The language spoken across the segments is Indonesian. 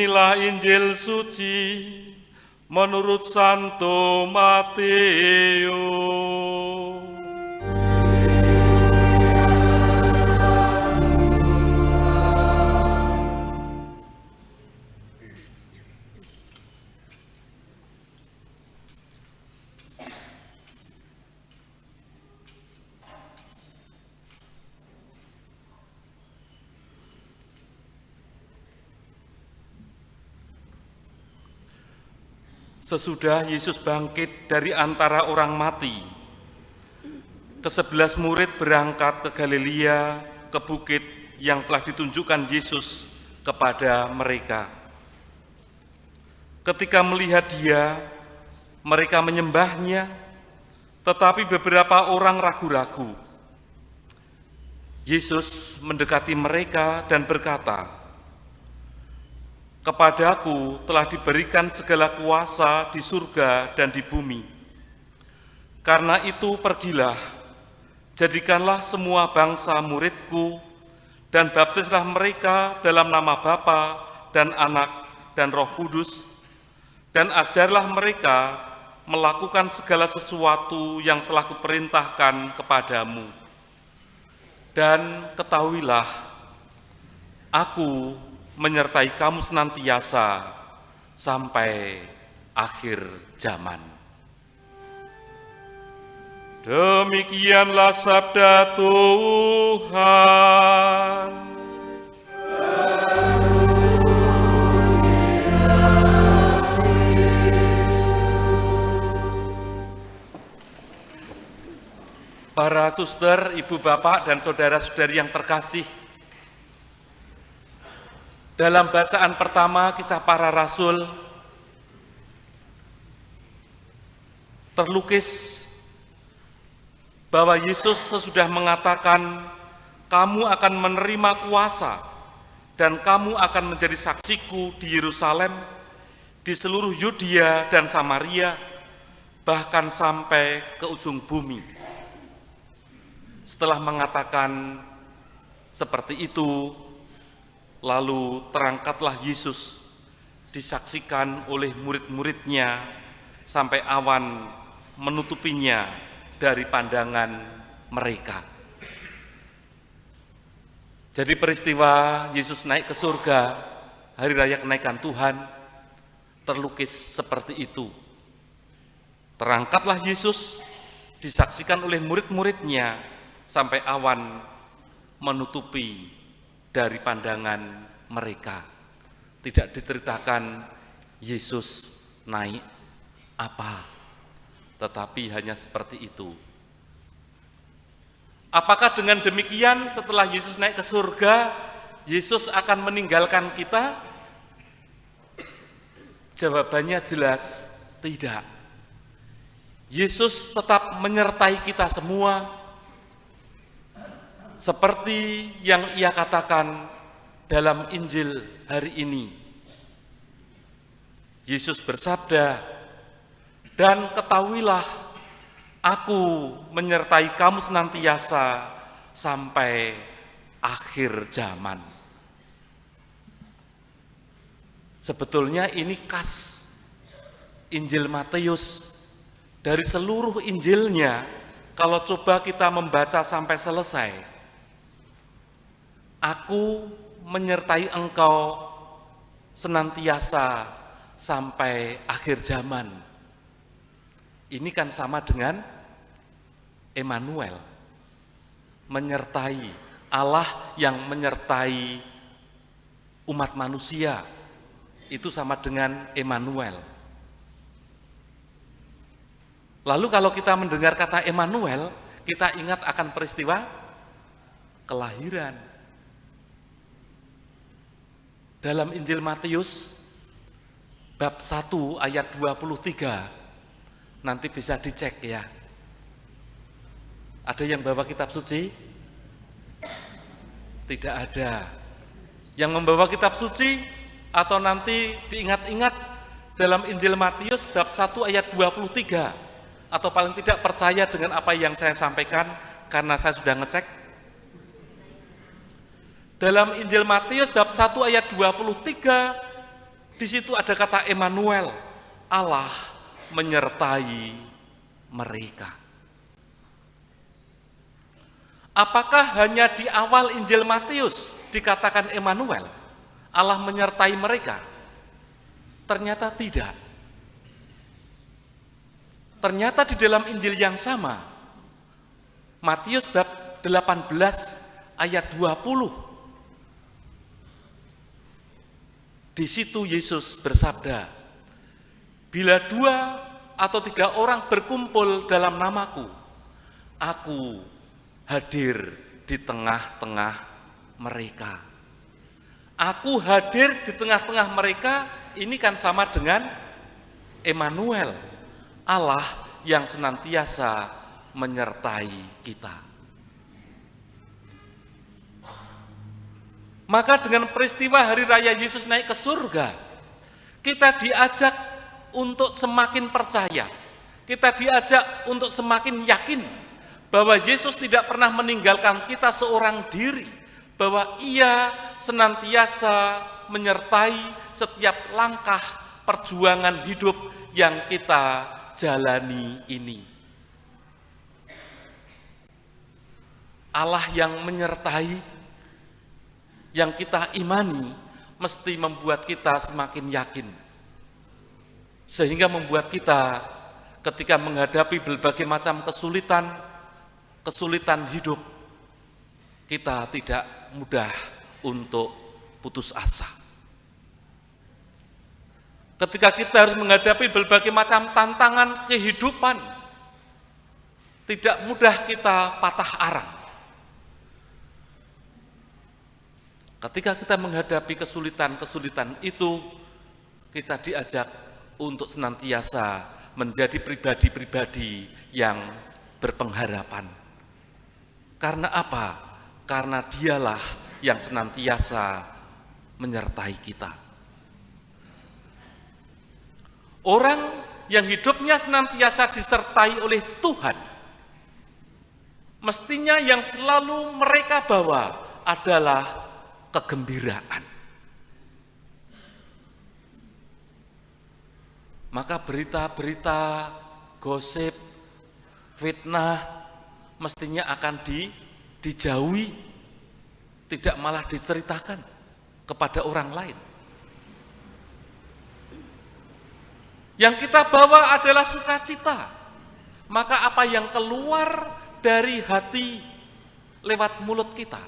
Inilah Injil suci menurut Santo Matius. Sesudah Yesus bangkit dari antara orang mati, ke-11 murid berangkat ke Galilea, ke bukit yang telah ditunjukkan Yesus kepada mereka. Ketika melihat Dia, mereka menyembahnya, tetapi beberapa orang ragu-ragu. Yesus mendekati mereka dan berkata, "Kepadaku telah diberikan segala kuasa di surga dan di bumi. Karena itu pergilah, jadikanlah semua bangsa muridku, dan baptislah mereka dalam nama Bapa dan Anak dan Roh Kudus, dan ajarlah mereka melakukan segala sesuatu yang telah kuperintahkan kepadamu. Dan ketahuilah, aku menyertai kamu senantiasa sampai akhir zaman." Demikianlah sabda Tuhan. Para suster, ibu bapak, dan saudara-saudari yang terkasih, dalam bacaan pertama Kisah Para Rasul terlukis bahwa Yesus sesudah mengatakan, "Kamu akan menerima kuasa dan kamu akan menjadi saksiku di Yerusalem, di seluruh Yudea dan Samaria, bahkan sampai ke ujung bumi." Setelah mengatakan seperti itu, lalu terangkatlah Yesus, disaksikan oleh murid-muridnya sampai awan menutupinya dari pandangan mereka. Jadi peristiwa Yesus naik ke surga, hari raya kenaikan Tuhan, terlukis seperti itu. Terangkatlah Yesus, disaksikan oleh murid-muridnya sampai awan menutupi dari pandangan mereka. Tidak diceritakan Yesus naik apa, tetapi hanya seperti itu. Apakah dengan demikian setelah Yesus naik ke surga, Yesus akan meninggalkan kita? Jawabannya jelas tidak. Yesus tetap menyertai kita semua, seperti yang Ia katakan dalam Injil hari ini. Yesus bersabda, "Dan ketahuilah, aku menyertai kamu senantiasa sampai akhir zaman." Sebetulnya ini khas Injil Matius. Dari seluruh Injilnya, kalau coba kita membaca sampai selesai, "Aku menyertai engkau senantiasa sampai akhir zaman." Ini kan sama dengan Emmanuel, menyertai, Allah yang menyertai umat manusia, itu sama dengan Emmanuel. Lalu kalau kita mendengar kata Emmanuel, kita ingat akan peristiwa kelahiran. Dalam Injil Matius, bab 1 ayat 23, nanti bisa dicek ya. Ada yang bawa kitab suci? Tidak ada. Yang membawa kitab suci atau nanti diingat-ingat dalam Injil Matius bab 1 ayat 23, atau paling tidak percaya dengan apa yang saya sampaikan karena saya sudah ngecek. Dalam Injil Matius bab 1 ayat 23 di situ ada kata Emmanuel, Allah menyertai mereka. Apakah hanya di awal Injil Matius dikatakan Emmanuel, Allah menyertai mereka? Ternyata tidak. Ternyata di dalam Injil yang sama, Matius bab 18 ayat 20, di situ Yesus bersabda, bila 2 atau 3 orang berkumpul dalam namaku, aku hadir di tengah-tengah mereka. Aku hadir di tengah-tengah mereka, ini kan sama dengan Emmanuel, Allah yang senantiasa menyertai kita. Maka dengan peristiwa hari raya Yesus naik ke surga, kita diajak untuk semakin percaya, kita diajak untuk semakin yakin bahwa Yesus tidak pernah meninggalkan kita seorang diri, bahwa Ia senantiasa menyertai setiap langkah perjuangan hidup yang kita jalani ini. Allah yang menyertai, yang kita imani, mesti membuat kita semakin yakin, sehingga membuat kita ketika menghadapi berbagai macam kesulitan hidup, kita tidak mudah untuk putus asa. Ketika kita harus menghadapi berbagai macam tantangan kehidupan, tidak mudah kita patah arang. Ketika kita menghadapi kesulitan-kesulitan itu, kita diajak untuk senantiasa menjadi pribadi-pribadi yang berpengharapan. Karena apa? Karena Dialah yang senantiasa menyertai kita. Orang yang hidupnya senantiasa disertai oleh Tuhan, mestinya yang selalu mereka bawa adalah kegembiraan. Maka berita-berita, gosip, fitnah mestinya akan dijauhi, tidak malah diceritakan kepada orang lain. Yang kita bawa adalah sukacita. Maka apa yang keluar dari hati lewat mulut kita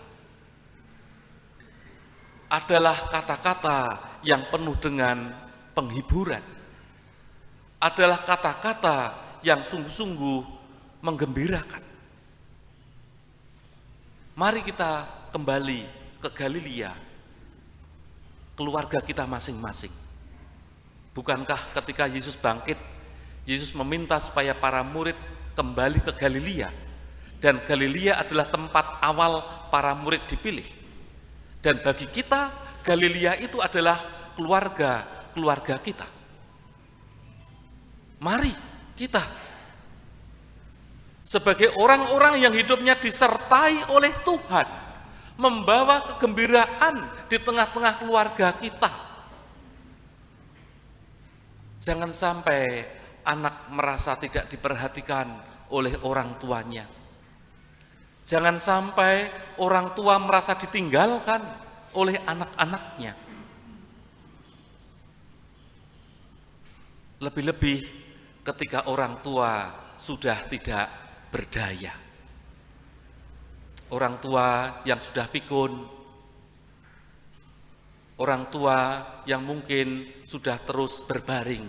adalah kata-kata yang penuh dengan penghiburan, adalah kata-kata yang sungguh-sungguh menggembirakan. Mari kita kembali ke Galilea, keluarga kita masing-masing. Bukankah ketika Yesus bangkit, Yesus meminta supaya para murid kembali ke Galilea, dan Galilea adalah tempat awal para murid dipilih. Dan bagi kita, Galilea itu adalah keluarga kita. Mari kita sebagai orang-orang yang hidupnya disertai oleh Tuhan, membawa kegembiraan di tengah-tengah keluarga kita. Jangan sampai anak merasa tidak diperhatikan oleh orang tuanya. Jangan sampai orang tua merasa ditinggalkan oleh anak-anaknya. Lebih-lebih ketika orang tua sudah tidak berdaya. Orang tua yang sudah pikun, orang tua yang mungkin sudah terus berbaring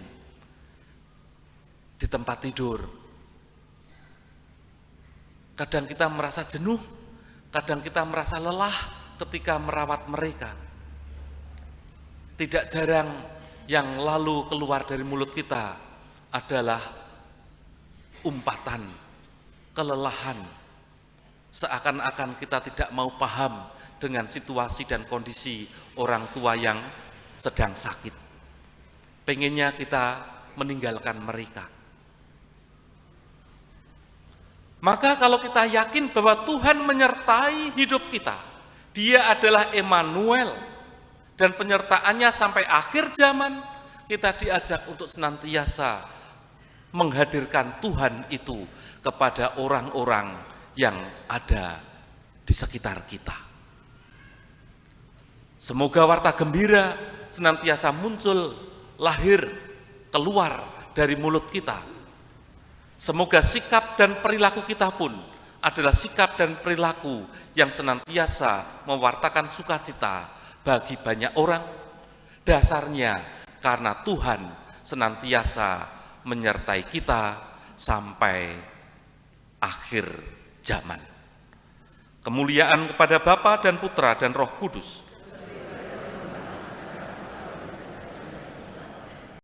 di tempat tidur. Kadang kita merasa jenuh, kadang kita merasa lelah ketika merawat mereka. Tidak jarang yang lalu keluar dari mulut kita adalah umpatan kelelahan, seakan-akan kita tidak mau paham dengan situasi dan kondisi orang tua yang sedang sakit. Pengennya kita meninggalkan mereka. Maka kalau kita yakin bahwa Tuhan menyertai hidup kita, Dia adalah Emmanuel, dan penyertaannya sampai akhir zaman, kita diajak untuk senantiasa menghadirkan Tuhan itu kepada orang-orang yang ada di sekitar kita. Semoga warta gembira senantiasa muncul, lahir, keluar dari mulut kita. Semoga sikap dan perilaku kita pun adalah sikap dan perilaku yang senantiasa mewartakan sukacita bagi banyak orang, dasarnya karena Tuhan senantiasa menyertai kita sampai akhir zaman. Kemuliaan kepada Bapa dan Putra dan Roh Kudus,